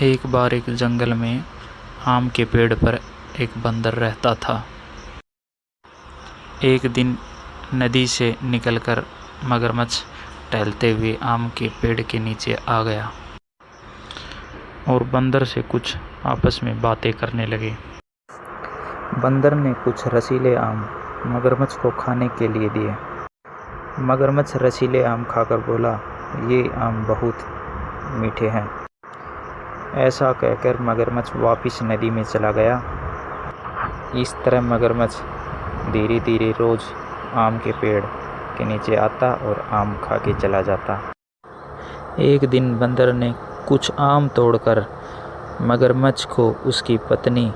एक बार एक जंगल में आम के पेड़ पर एक बंदर रहता था। एक दिन नदी से निकलकर मगरमच्छ टहलते हुए आम के पेड़ के नीचे आ गया और बंदर से कुछ आपस में बातें करने लगे। बंदर ने कुछ रसीले आम मगरमच्छ को खाने के लिए दिए। मगरमच्छ रसीले आम खाकर बोला, ये आम बहुत मीठे हैं। ऐसा कहकर मगरमच्छ वापस नदी में चला गया। इस तरह मगरमच्छ धीरे धीरे रोज़ आम के पेड़ के नीचे आता और आम खा के चला जाता। एक दिन बंदर ने कुछ आम तोड़कर मगरमच्छ को उसकी पत्नी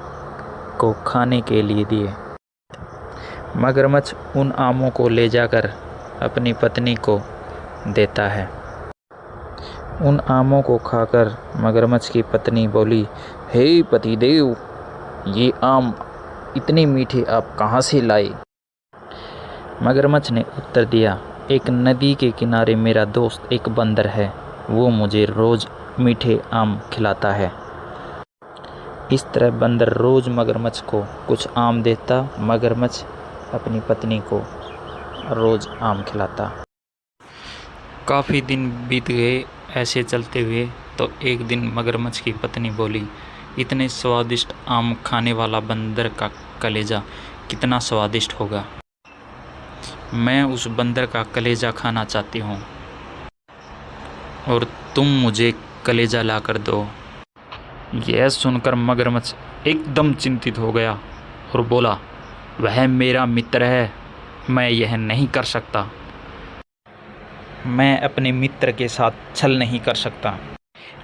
को खाने के लिए दिए। मगरमच्छ उन आमों को ले जाकर अपनी पत्नी को देता है। उन आमों को खाकर मगरमच्छ की पत्नी बोली, हे पतिदेव, ये आम इतने मीठे आप कहाँ से लाए? मगरमच्छ ने उत्तर दिया, एक नदी के किनारे मेरा दोस्त एक बंदर है, वो मुझे रोज़ मीठे आम खिलाता है। इस तरह बंदर रोज़ मगरमच्छ को कुछ आम देता। मगरमच्छ अपनी पत्नी को रोज़ आम खिलाता। काफ़ी दिन बीत गए। ऐसे चलते हुए तो एक दिन मगरमच्छ की पत्नी बोली, इतने स्वादिष्ट आम खाने वाला बंदर का कलेजा कितना स्वादिष्ट होगा। मैं उस बंदर का कलेजा खाना चाहती हूँ और तुम मुझे कलेजा ला कर दो। यह सुनकर मगरमच्छ एकदम चिंतित हो गया और बोला, वह मेरा मित्र है, मैं यह नहीं कर सकता। मैं अपने मित्र के साथ छल नहीं कर सकता।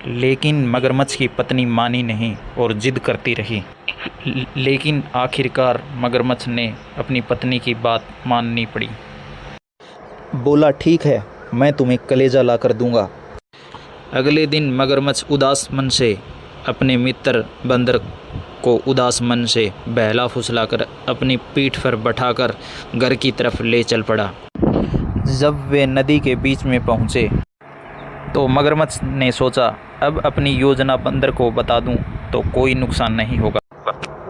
लेकिन मगरमच्छ की पत्नी मानी नहीं और जिद करती रही। लेकिन आखिरकार मगरमच्छ ने अपनी पत्नी की बात माननी पड़ी। बोला, ठीक है, मैं तुम्हें कलेजा ला कर दूंगा। अगले दिन मगरमच्छ उदास मन से अपने मित्र बंदर को उदास मन से बहला फुसलाकर अपनी पीठ पर बैठाकर घर की तरफ ले चल पड़ा। जब वे नदी के बीच में पहुँचे तो मगरमच्छ ने सोचा, अब अपनी योजना बंदर को बता दूं तो कोई नुकसान नहीं होगा,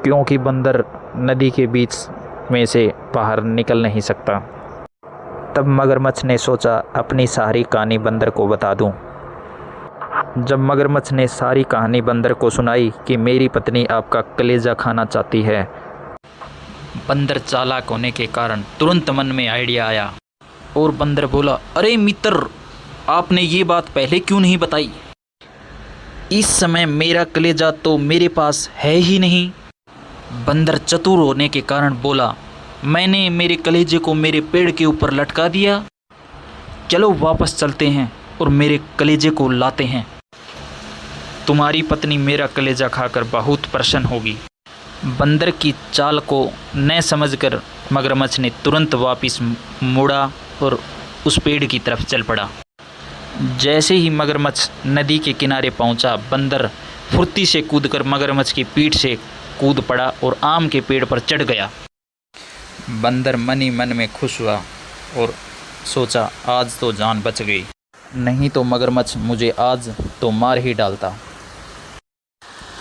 क्योंकि बंदर नदी के बीच में से बाहर निकल नहीं सकता। तब मगरमच्छ ने सोचा, अपनी सारी कहानी बंदर को बता दूं। जब मगरमच्छ ने सारी कहानी बंदर को सुनाई कि मेरी पत्नी आपका कलेजा खाना चाहती है, बंदर चालाक होने के कारण तुरंत मन में आइडिया आया और बंदर बोला, अरे मित्र, आपने ये बात पहले क्यों नहीं बताई? इस समय मेरा कलेजा तो मेरे पास है ही नहीं। बंदर चतुर होने के कारण बोला, मैंने मेरे कलेजे को मेरे पेड़ के ऊपर लटका दिया। चलो वापस चलते हैं और मेरे कलेजे को लाते हैं। तुम्हारी पत्नी मेरा कलेजा खाकर बहुत प्रसन्न होगी। बंदर की चाल को न समझकर मगरमच्छ ने तुरंत वापस मुड़ा और उस पेड़ की तरफ चल पड़ा। जैसे ही मगरमच्छ नदी के किनारे पहुंचा, बंदर फुर्ती से कूदकर मगरमच्छ की पीठ से कूद पड़ा और आम के पेड़ पर चढ़ गया। बंदर मन ही मन में खुश हुआ और सोचा, आज तो जान बच गई, नहीं तो मगरमच्छ मुझे आज तो मार ही डालता।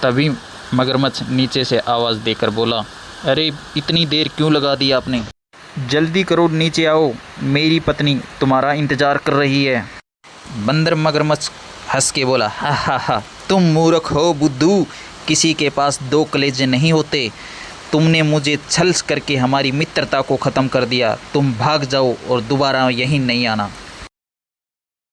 तभी मगरमच्छ नीचे से आवाज़ देकर बोला, अरे इतनी देर क्यों लगा दी आपने? जल्दी करो, नीचे आओ, मेरी पत्नी तुम्हारा इंतज़ार कर रही है। बंदर मगरमच्छ हंस के बोला, हा हा हा, तुम मूर्ख हो बुद्धू, किसी के पास दो कलेजे नहीं होते। तुमने मुझे छल करके हमारी मित्रता को ख़त्म कर दिया। तुम भाग जाओ और दोबारा यहीं नहीं आना।